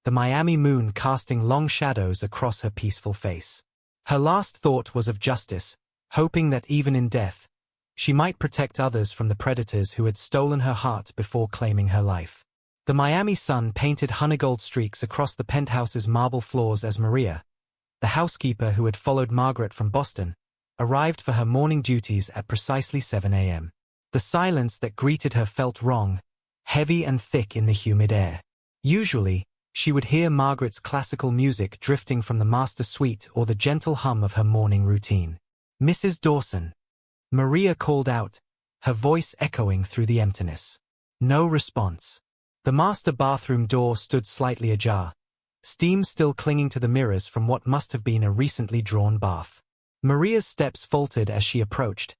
the Miami moon casting long shadows across her peaceful face. Her last thought was of justice, hoping that even in death, she might protect others from the predators who had stolen her heart before claiming her life. The Miami sun painted honeygold streaks across the penthouse's marble floors as Maria, the housekeeper who had followed Margaret from Boston, arrived for her morning duties at precisely 7 a.m. The silence that greeted her felt wrong, heavy and thick in the humid air. Usually, she would hear Margaret's classical music drifting from the master suite or the gentle hum of her morning routine. "Mrs. Dawson," Maria called out, her voice echoing through the emptiness. No response. The master bathroom door stood slightly ajar, steam still clinging to the mirrors from what must have been a recently drawn bath. Maria's steps faltered as she approached,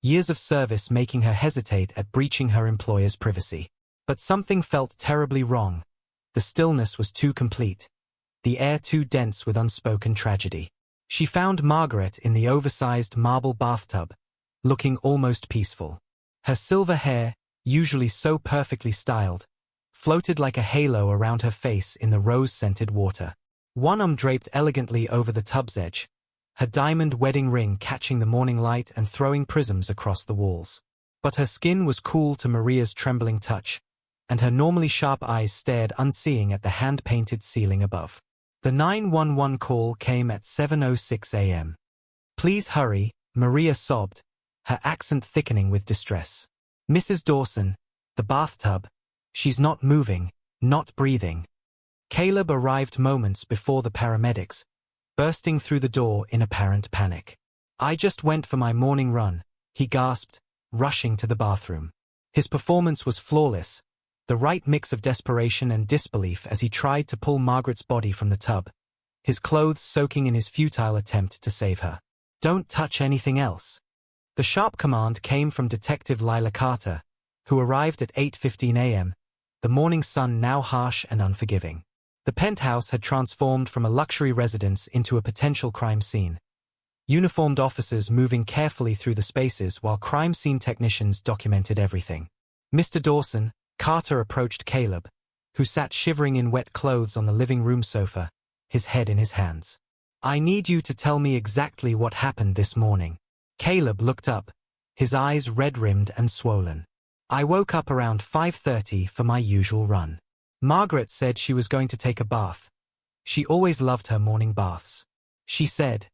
years of service making her hesitate at breaching her employer's privacy. But something felt terribly wrong. The stillness was too complete, the air too dense with unspoken tragedy. She found Margaret in the oversized marble bathtub, looking almost peaceful. Her silver hair, usually so perfectly styled, floated like a halo around her face in the rose-scented water. One arm draped elegantly over the tub's edge, her diamond wedding ring catching the morning light and throwing prisms across the walls. But her skin was cool to Maria's trembling touch, and her normally sharp eyes stared unseeing at the hand-painted ceiling above. The 911 call came at 7:06 a.m. "Please hurry," Maria sobbed, her accent thickening with distress. "Mrs. Dawson, the bathtub, she's not moving, not breathing." Caleb arrived moments before the paramedics, bursting through the door in apparent panic. "I just went for my morning run," he gasped, rushing to the bathroom. His performance was flawless, the right mix of desperation and disbelief as he tried to pull Margaret's body from the tub, his clothes soaking in his futile attempt to save her. "Don't touch anything else." The sharp command came from Detective Lila Carter, who arrived at 8:15 a.m., the morning sun now harsh and unforgiving. The penthouse had transformed from a luxury residence into a potential crime scene. Uniformed officers moving carefully through the spaces while crime scene technicians documented everything. "Mr. Dawson," Carter approached Caleb, who sat shivering in wet clothes on the living room sofa, his head in his hands. "I need you to tell me exactly what happened this morning." Caleb looked up, his eyes red-rimmed and swollen. "I woke up around 5:30 for my usual run. Margaret said she was going to take a bath. She always loved her morning baths. She said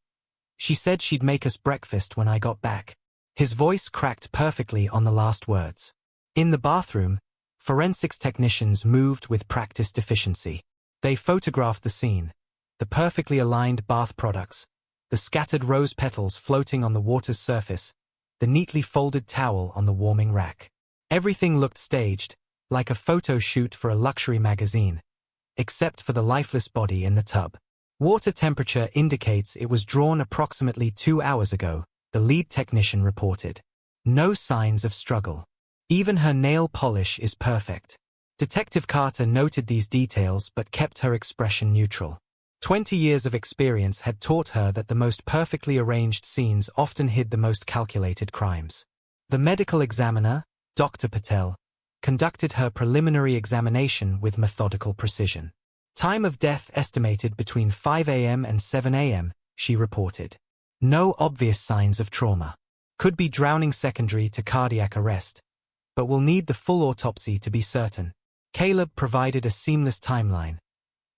she'd make us breakfast when I got back." His voice cracked perfectly on the last words. In the bathroom, forensics technicians moved with practiced efficiency. They photographed the scene, the perfectly aligned bath products, the scattered rose petals floating on the water's surface, the neatly folded towel on the warming rack. Everything looked staged, like a photo shoot for a luxury magazine, except for the lifeless body in the tub. "Water temperature indicates it was drawn approximately 2 hours ago," the lead technician reported. "No signs of struggle. Even her nail polish is perfect." Detective Carter noted these details but kept her expression neutral. 20 years of experience had taught her that the most perfectly arranged scenes often hid the most calculated crimes. The medical examiner, Dr. Patel, conducted her preliminary examination with methodical precision. "Time of death estimated between 5 a.m. and 7 a.m., she reported. "No obvious signs of trauma. Could be drowning secondary to cardiac arrest, but will need the full autopsy to be certain." Caleb provided a seamless timeline.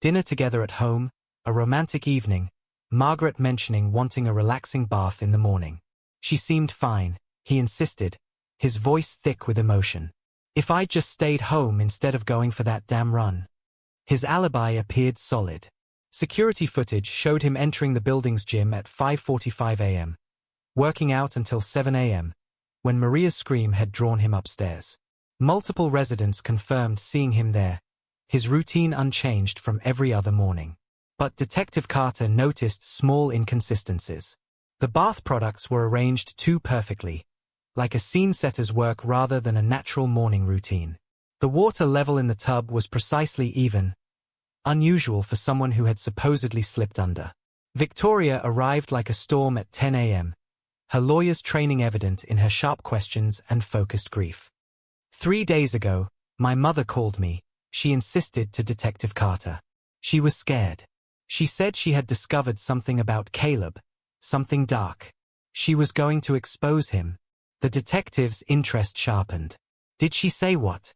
Dinner together at home, a romantic evening, Margaret mentioning wanting a relaxing bath in the morning. "She seemed fine," he insisted, his voice thick with emotion. "If I'd just stayed home instead of going for that damn run." His alibi appeared solid. Security footage showed him entering the building's gym at 5:45 a.m., working out until 7 a.m., when Maria's scream had drawn him upstairs. Multiple residents confirmed seeing him there, his routine unchanged from every other morning. But Detective Carter noticed small inconsistencies. The bath products were arranged too perfectly, like a scene setter's work rather than a natural morning routine. The water level in the tub was precisely even, unusual for someone who had supposedly slipped under. Victoria arrived like a storm at 10 a.m., her lawyer's training evident in her sharp questions and focused grief. 3 days ago, my mother called me, she insisted to Detective Carter. She was scared. She said she had discovered something about Caleb, something dark. She was going to expose him. The detective's interest sharpened. Did she say what?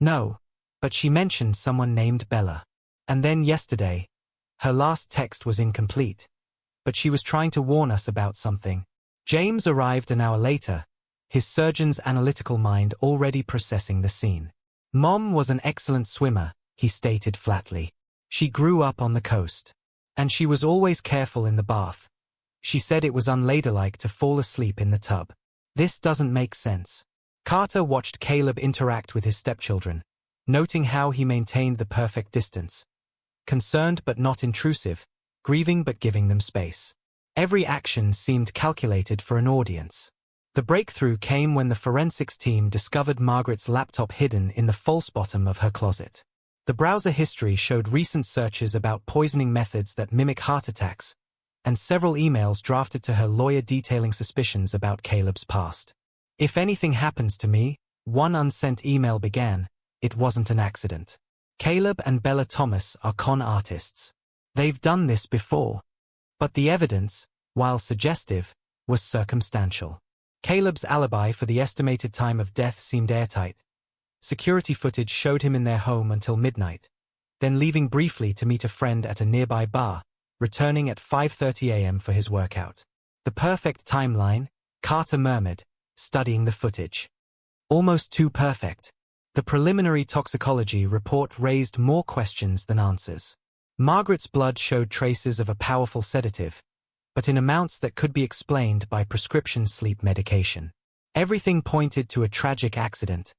No, but she mentioned someone named Bella. And then yesterday, her last text was incomplete. But she was trying to warn us about something. James arrived an hour later, his surgeon's analytical mind already processing the scene. Mom was an excellent swimmer, he stated flatly. She grew up on the coast. And she was always careful in the bath. She said it was unladylike to fall asleep in the tub. This doesn't make sense. Carter watched Caleb interact with his stepchildren, noting how he maintained the perfect distance. Concerned but not intrusive, grieving but giving them space. Every action seemed calculated for an audience. The breakthrough came when the forensics team discovered Margaret's laptop hidden in the false bottom of her closet. The browser history showed recent searches about poisoning methods that mimic heart attacks, and several emails drafted to her lawyer detailing suspicions about Caleb's past. If anything happens to me, one unsent email began, it wasn't an accident. Caleb and Bella Thomas are con artists. They've done this before. But the evidence, while suggestive, was circumstantial. Caleb's alibi for the estimated time of death seemed airtight. Security footage showed him in their home until midnight, then leaving briefly to meet a friend at a nearby bar, returning at 5:30 a.m. for his workout. The perfect timeline, Carter murmured, studying the footage. Almost too perfect. The preliminary toxicology report raised more questions than answers. Margaret's blood showed traces of a powerful sedative, but in amounts that could be explained by prescription sleep medication. Everything pointed to a tragic accident,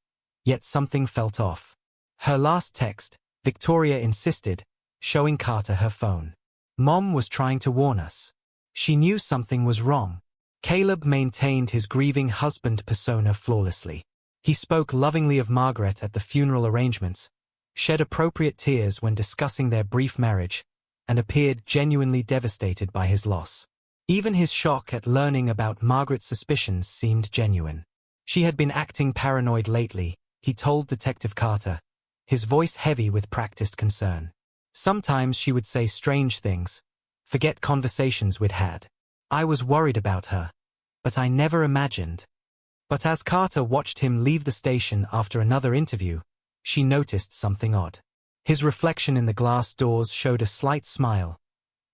yet something felt off. Her last text, Victoria insisted, showing Carter her phone. Mom was trying to warn us. She knew something was wrong. Caleb maintained his grieving husband persona flawlessly. He spoke lovingly of Margaret at the funeral arrangements, shed appropriate tears when discussing their brief marriage, and appeared genuinely devastated by his loss. Even his shock at learning about Margaret's suspicions seemed genuine. She had been acting paranoid lately, he told Detective Carter, his voice heavy with practiced concern. Sometimes she would say strange things, forget conversations we'd had. I was worried about her, but I never imagined. But as Carter watched him leave the station after another interview, she noticed something odd. His reflection in the glass doors showed a slight smile,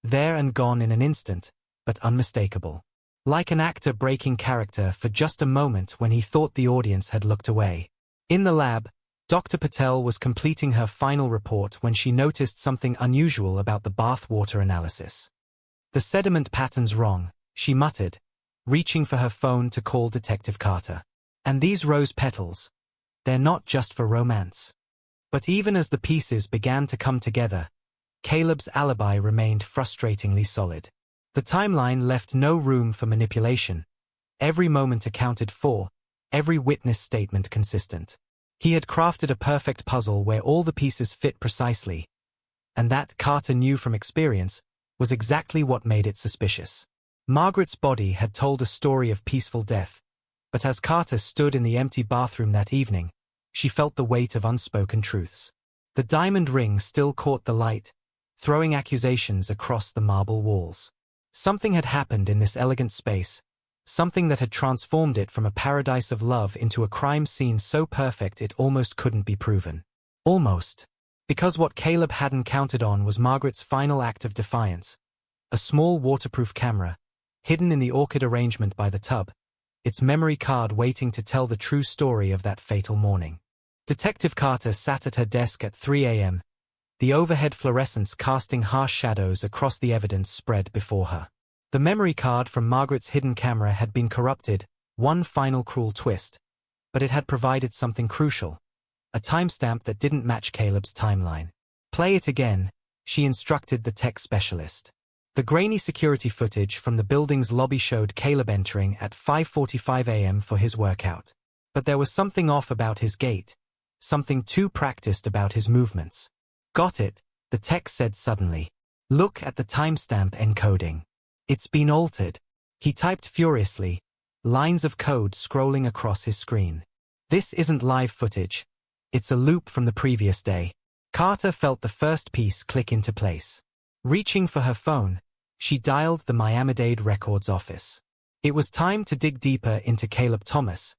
there and gone in an instant, but unmistakable. Like an actor breaking character for just a moment when he thought the audience had looked away. In the lab, Dr. Patel was completing her final report when she noticed something unusual about the bath water analysis. The sediment pattern's wrong, she muttered, reaching for her phone to call Detective Carter. And these rose petals, they're not just for romance. But even as the pieces began to come together, Caleb's alibi remained frustratingly solid. The timeline left no room for manipulation. Every moment accounted for, every witness statement consistent. He had crafted a perfect puzzle where all the pieces fit precisely, and that, Carter knew from experience, was exactly what made it suspicious. Margaret's body had told a story of peaceful death, but as Carter stood in the empty bathroom that evening, she felt the weight of unspoken truths. The diamond ring still caught the light, throwing accusations across the marble walls. Something had happened in this elegant space, something that had transformed it from a paradise of love into a crime scene so perfect it almost couldn't be proven. Almost. Because what Caleb hadn't counted on was Margaret's final act of defiance. A small waterproof camera, hidden in the orchid arrangement by the tub, its memory card waiting to tell the true story of that fatal morning. Detective Carter sat at her desk at 3 a.m., the overhead fluorescence casting harsh shadows across the evidence spread before her. The memory card from Margaret's hidden camera had been corrupted, one final cruel twist, but it had provided something crucial, a timestamp that didn't match Caleb's timeline. Play it again, she instructed the tech specialist. The grainy security footage from the building's lobby showed Caleb entering at 5:45 a.m. for his workout. But there was something off about his gait, something too practiced about his movements. Got it, the tech said suddenly. Look at the timestamp encoding. It's been altered. He typed furiously, lines of code scrolling across his screen. This isn't live footage. It's a loop from the previous day. Carter felt the first piece click into place. Reaching for her phone, she dialed the Miami-Dade Records office. It was time to dig deeper into Caleb Thomas,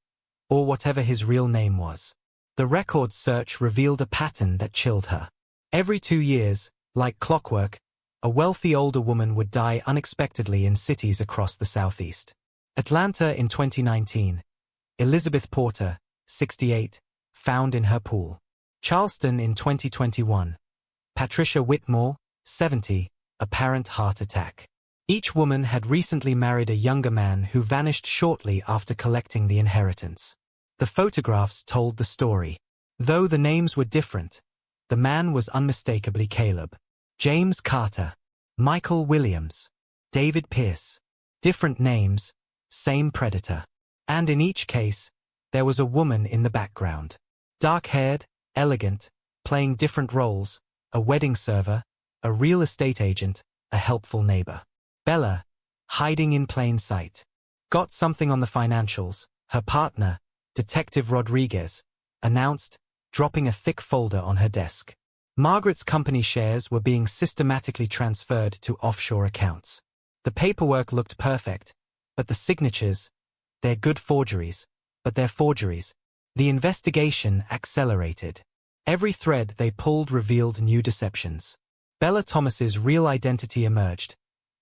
or whatever his real name was. The records search revealed a pattern that chilled her. Every 2 years, like clockwork, a wealthy older woman would die unexpectedly in cities across the Southeast. Atlanta in 2019. Elizabeth Porter, 68, found in her pool. Charleston in 2021. Patricia Whitmore, 70, apparent heart attack. Each woman had recently married a younger man who vanished shortly after collecting the inheritance. The photographs told the story. Though the names were different, the man was unmistakably Caleb. James Carter, Michael Williams, David Pierce. Different names, same predator. And in each case, there was a woman in the background. Dark-haired, elegant, playing different roles, a wedding server, a real estate agent, a helpful neighbor. Bella, hiding in plain sight. Got something on the financials, her partner, Detective Rodriguez, announced, dropping a thick folder on her desk. Margaret's company shares were being systematically transferred to offshore accounts. The paperwork looked perfect, but the signatures, they're good forgeries, but they're forgeries. The investigation accelerated. Every thread they pulled revealed new deceptions. Bella Thomas's real identity emerged.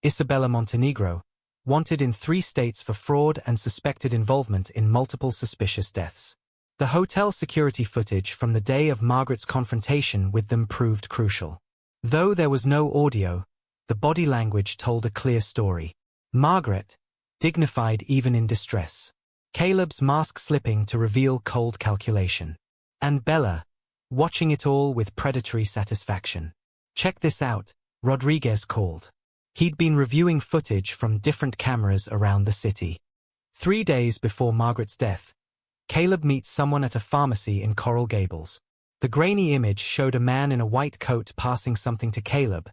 Isabella Montenegro, wanted in 3 states for fraud and suspected involvement in multiple suspicious deaths. The hotel security footage from the day of Margaret's confrontation with them proved crucial. Though there was no audio, the body language told a clear story. Margaret, dignified even in distress. Caleb's mask slipping to reveal cold calculation. And Bella, watching it all with predatory satisfaction. Check this out, Rodriguez called. He'd been reviewing footage from different cameras around the city. 3 days before Margaret's death, Caleb meets someone at a pharmacy in Coral Gables. The grainy image showed a man in a white coat passing something to Caleb,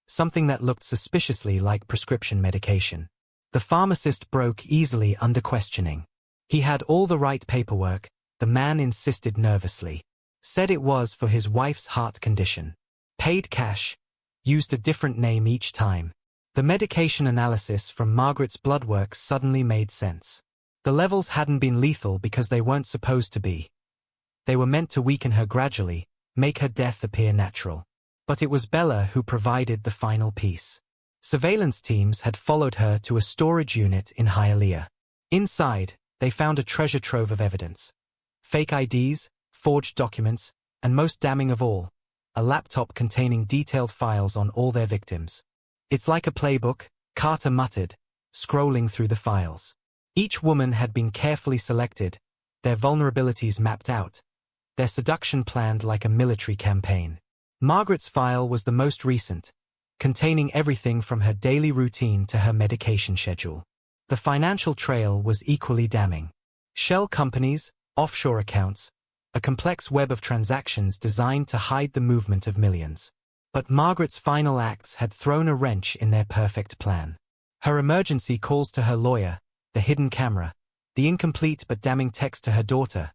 something that looked suspiciously like prescription medication. The pharmacist broke easily under questioning. He had all the right paperwork, the man insisted nervously. Said it was for his wife's heart condition. Paid cash, used a different name each time. The medication analysis from Margaret's blood work suddenly made sense. The levels hadn't been lethal because they weren't supposed to be. They were meant to weaken her gradually, make her death appear natural. But it was Bella who provided the final piece. Surveillance teams had followed her to a storage unit in Hialeah. Inside, they found a treasure trove of evidence. Fake IDs, forged documents, and most damning of all, a laptop containing detailed files on all their victims. It's like a playbook, Carter muttered, scrolling through the files. Each woman had been carefully selected, their vulnerabilities mapped out, their seduction planned like a military campaign. Margaret's file was the most recent, containing everything from her daily routine to her medication schedule. The financial trail was equally damning. Shell companies, offshore accounts, a complex web of transactions designed to hide the movement of millions. But Margaret's final acts had thrown a wrench in their perfect plan. Her emergency calls to her lawyer, the hidden camera, the incomplete but damning text to her daughter.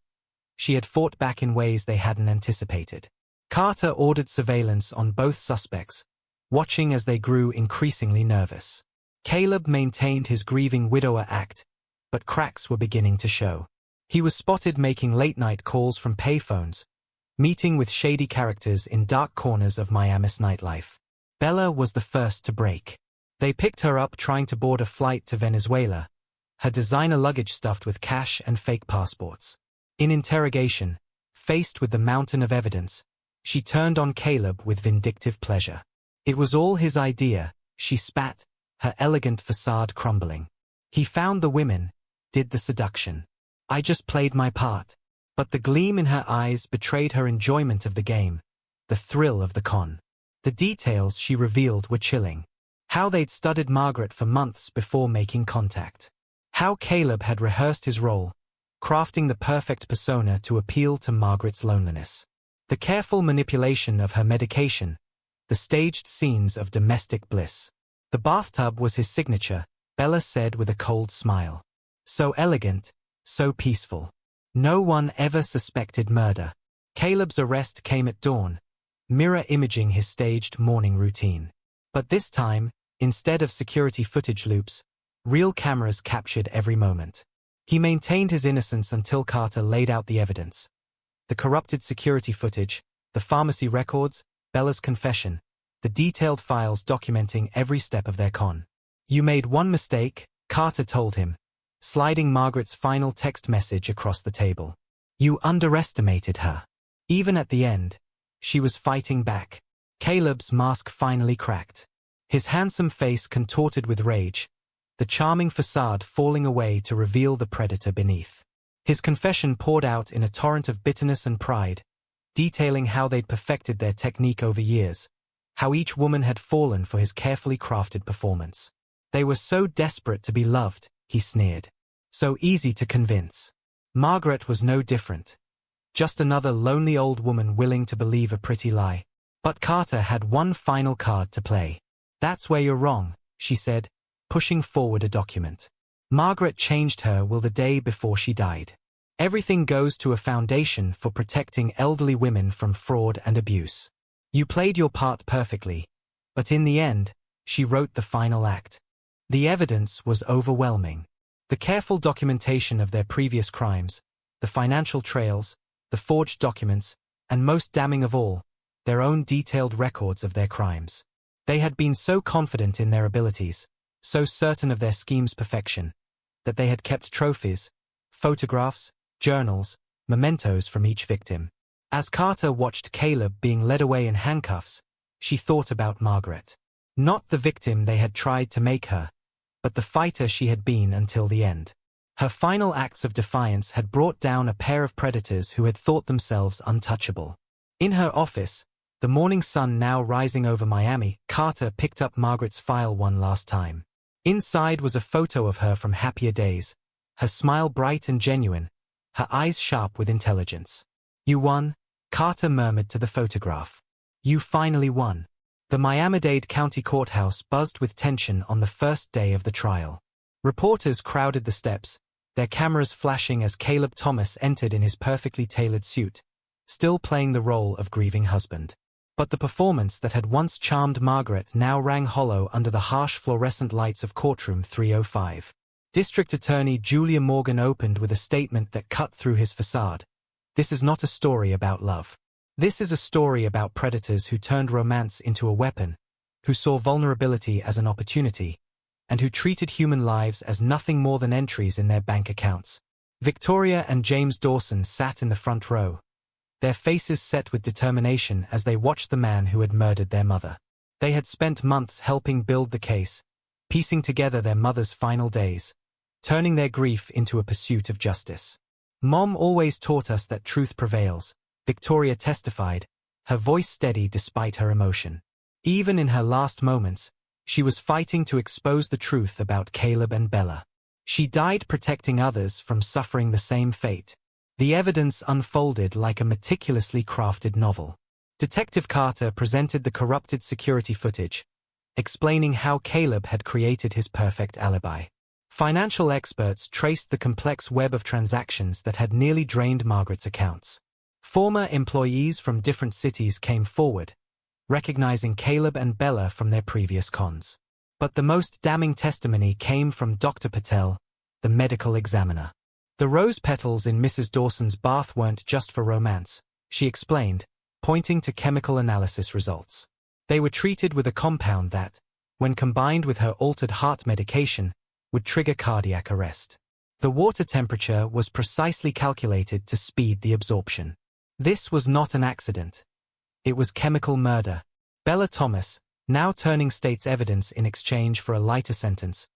She had fought back in ways they hadn't anticipated. Carter ordered surveillance on both suspects, watching as they grew increasingly nervous. Caleb maintained his grieving widower act, but cracks were beginning to show. He was spotted making late-night calls from payphones, meeting with shady characters in dark corners of Miami's nightlife. Bella was the first to break. They picked her up trying to board a flight to Venezuela, her designer luggage stuffed with cash and fake passports. In interrogation, faced with the mountain of evidence, she turned on Caleb with vindictive pleasure. It was all his idea, she spat, her elegant façade crumbling. He found the women, did the seduction. I just played my part. But the gleam in her eyes betrayed her enjoyment of the game, the thrill of the con. The details she revealed were chilling. How they'd studied Margaret for months before making contact. How Caleb had rehearsed his role, crafting the perfect persona to appeal to Margaret's loneliness. The careful manipulation of her medication, the staged scenes of domestic bliss. The bathtub was his signature, Bella said with a cold smile. So elegant, so peaceful. No one ever suspected murder. Caleb's arrest came at dawn, mirror imaging his staged morning routine. But this time, instead of security footage loops, real cameras captured every moment. He maintained his innocence until Carter laid out the evidence. The corrupted security footage, the pharmacy records, Bella's confession, the detailed files documenting every step of their con. "You made one mistake," Carter told him, sliding Margaret's final text message across the table. "You underestimated her." Even at the end, she was fighting back. Caleb's mask finally cracked. His handsome face contorted with rage, the charming facade falling away to reveal the predator beneath. His confession poured out in a torrent of bitterness and pride, detailing how they'd perfected their technique over years, how each woman had fallen for his carefully crafted performance. They were so desperate to be loved, he sneered. So easy to convince. Margaret was no different. Just another lonely old woman willing to believe a pretty lie. But Carter had one final card to play. "That's where you're wrong," she said, pushing forward a document. "Margaret changed her will the day before she died. Everything goes to a foundation for protecting elderly women from fraud and abuse. You played your part perfectly, but in the end, she wrote the final act." The evidence was overwhelming. The careful documentation of their previous crimes, the financial trails, the forged documents, and most damning of all, their own detailed records of their crimes. They had been so confident in their abilities, so certain of their scheme's perfection, that they had kept trophies, photographs, journals, mementos from each victim. As Carter watched Caleb being led away in handcuffs, she thought about Margaret. Not the victim they had tried to make her, but the fighter she had been until the end. Her final acts of defiance had brought down a pair of predators who had thought themselves untouchable. In her office, the morning sun now rising over Miami, Carter picked up Margaret's file one last time. Inside was a photo of her from happier days, her smile bright and genuine, her eyes sharp with intelligence. "You won," Carter murmured to the photograph. "You finally won." The Miami-Dade County Courthouse buzzed with tension on the first day of the trial. Reporters crowded the steps, their cameras flashing as Caleb Thomas entered in his perfectly tailored suit, still playing the role of grieving husband. But the performance that had once charmed Margaret now rang hollow under the harsh fluorescent lights of courtroom 305. District Attorney Julia Morgan opened with a statement that cut through his facade. "This is not a story about love. This is a story about predators who turned romance into a weapon, who saw vulnerability as an opportunity, and who treated human lives as nothing more than entries in their bank accounts." Victoria and James Dawson sat in the front row, their faces set with determination as they watched the man who had murdered their mother. They had spent months helping build the case, piecing together their mother's final days, turning their grief into a pursuit of justice. "Mom always taught us that truth prevails," Victoria testified, her voice steady despite her emotion. Even in her last moments, she was fighting to expose the truth about Caleb and Bella. She died protecting others from suffering the same fate. The evidence unfolded like a meticulously crafted novel. Detective Carter presented the corrupted security footage, explaining how Caleb had created his perfect alibi. Financial experts traced the complex web of transactions that had nearly drained Margaret's accounts. Former employees from different cities came forward, recognizing Caleb and Bella from their previous cons. But the most damning testimony came from Dr. Patel, the medical examiner. "The rose petals in Mrs. Dawson's bath weren't just for romance," she explained, pointing to chemical analysis results. "They were treated with a compound that, when combined with her altered heart medication, would trigger cardiac arrest. The water temperature was precisely calculated to speed the absorption. This was not an accident. It was chemical murder." Bella Thomas, now turning state's evidence in exchange for a lighter sentence,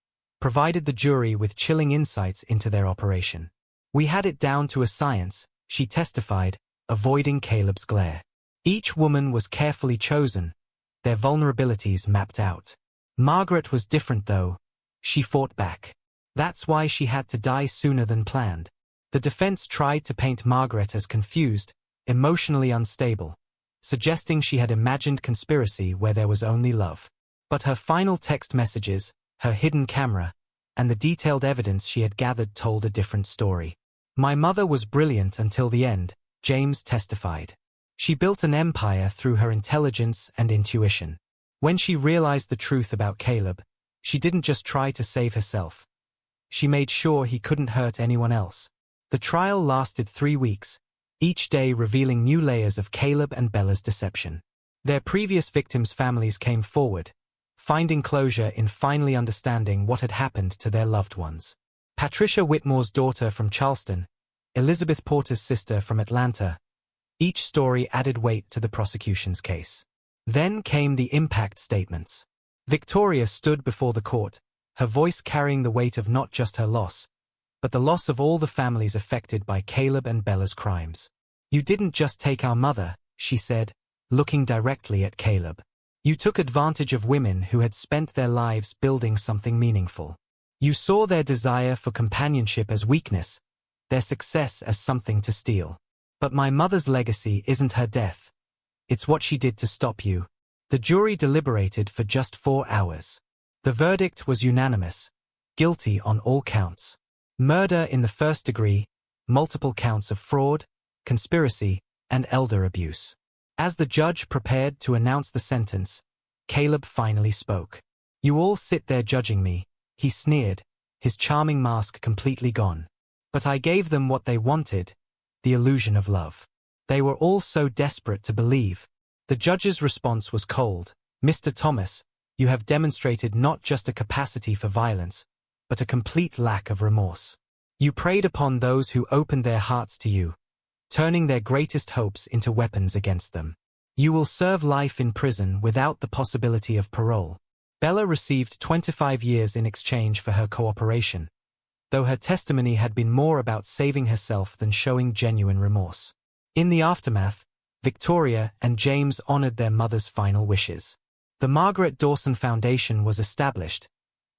provided the jury with chilling insights into their operation. "We had it down to a science," she testified, avoiding Caleb's glare. "Each woman was carefully chosen, their vulnerabilities mapped out. Margaret was different though. She fought back. That's why she had to die sooner than planned." The defense tried to paint Margaret as confused, emotionally unstable, suggesting she had imagined conspiracy where there was only love. But her final text messages, her hidden camera, and the detailed evidence she had gathered told a different story. "My mother was brilliant until the end," James testified. She built an empire through her intelligence and intuition. When she realized the truth about Caleb, she didn't just try to save herself. She made sure he couldn't hurt anyone else. The trial lasted 3 weeks, each day revealing new layers of Caleb and Bella's deception. Their previous victims' families came forward, finding closure in finally understanding what had happened to their loved ones. Patricia Whitmore's daughter from Charleston, Elizabeth Porter's sister from Atlanta. Each story added weight to the prosecution's case. Then came the impact statements. Victoria stood before the court, her voice carrying the weight of not just her loss, but the loss of all the families affected by Caleb and Bella's crimes. "You didn't just take our mother," she said, looking directly at Caleb. "You took advantage of women who had spent their lives building something meaningful. You saw their desire for companionship as weakness, their success as something to steal. But my mother's legacy isn't her death. It's what she did to stop you." The jury deliberated for just 4 hours. The verdict was unanimous: guilty on all counts. Murder in the first degree, multiple counts of fraud, conspiracy, and elder abuse. As the judge prepared to announce the sentence, Caleb finally spoke. "You all sit there judging me," he sneered, his charming mask completely gone. "But I gave them what they wanted, the illusion of love. They were all so desperate to believe." The judge's response was cold. "Mr. Thomas, you have demonstrated not just a capacity for violence, but a complete lack of remorse. You preyed upon those who opened their hearts to you, turning their greatest hopes into weapons against them. You will serve life in prison without the possibility of parole." Bella received 25 years in exchange for her cooperation, though her testimony had been more about saving herself than showing genuine remorse. In the aftermath, Victoria and James honored their mother's final wishes. The Margaret Dawson Foundation was established,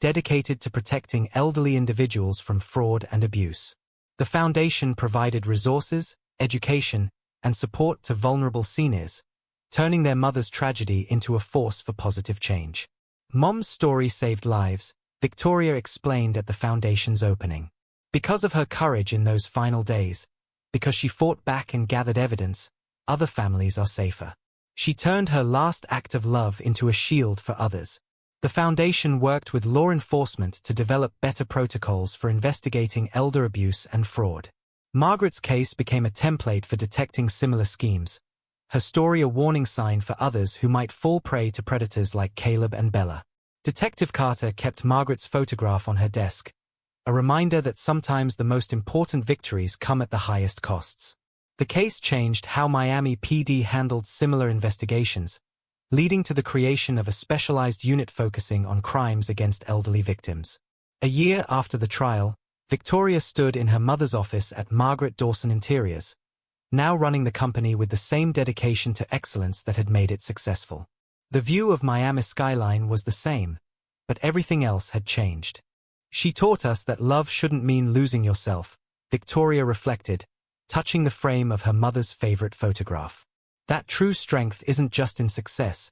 dedicated to protecting elderly individuals from fraud and abuse. The foundation provided resources, education, and support to vulnerable seniors, turning their mother's tragedy into a force for positive change. "Mom's story saved lives," Victoria explained at the foundation's opening. "Because of her courage in those final days, because she fought back and gathered evidence, other families are safer. She turned her last act of love into a shield for others." The foundation worked with law enforcement to develop better protocols for investigating elder abuse and fraud. Margaret's case became a template for detecting similar schemes, her story a warning sign for others who might fall prey to predators like Caleb and Bella. Detective Carter kept Margaret's photograph on her desk, a reminder that sometimes the most important victories come at the highest costs. The case changed how Miami PD handled similar investigations, leading to the creation of a specialized unit focusing on crimes against elderly victims. A year after the trial, Victoria stood in her mother's office at Margaret Dawson Interiors, now running the company with the same dedication to excellence that had made it successful. The view of Miami skyline was the same, but everything else had changed. "She taught us that love shouldn't mean losing yourself," Victoria reflected, touching the frame of her mother's favorite photograph. "That true strength isn't just in success,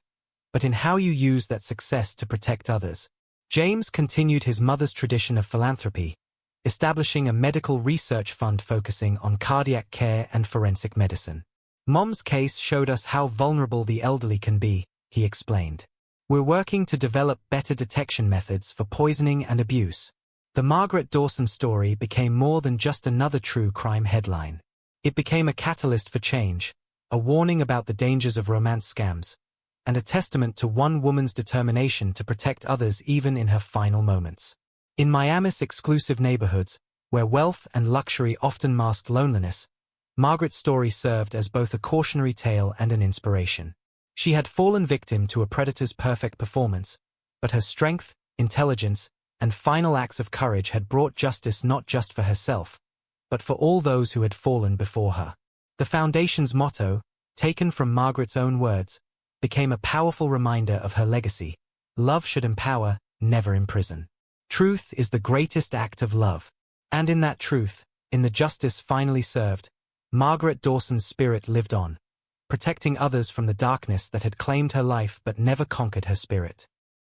but in how you use that success to protect others." James continued his mother's tradition of philanthropy, establishing a medical research fund focusing on cardiac care and forensic medicine. "Mom's case showed us how vulnerable the elderly can be," he explained. "We're working to develop better detection methods for poisoning and abuse." The Margaret Dawson story became more than just another true crime headline. It became a catalyst for change, a warning about the dangers of romance scams, and a testament to one woman's determination to protect others even in her final moments. In Miami's exclusive neighborhoods, where wealth and luxury often masked loneliness, Margaret's story served as both a cautionary tale and an inspiration. She had fallen victim to a predator's perfect performance, but her strength, intelligence, and final acts of courage had brought justice not just for herself, but for all those who had fallen before her. The foundation's motto, taken from Margaret's own words, became a powerful reminder of her legacy: "Love should empower, never imprison." Truth is the greatest act of love. And in that truth, in the justice finally served, Margaret Dawson's spirit lived on, protecting others from the darkness that had claimed her life but never conquered her spirit.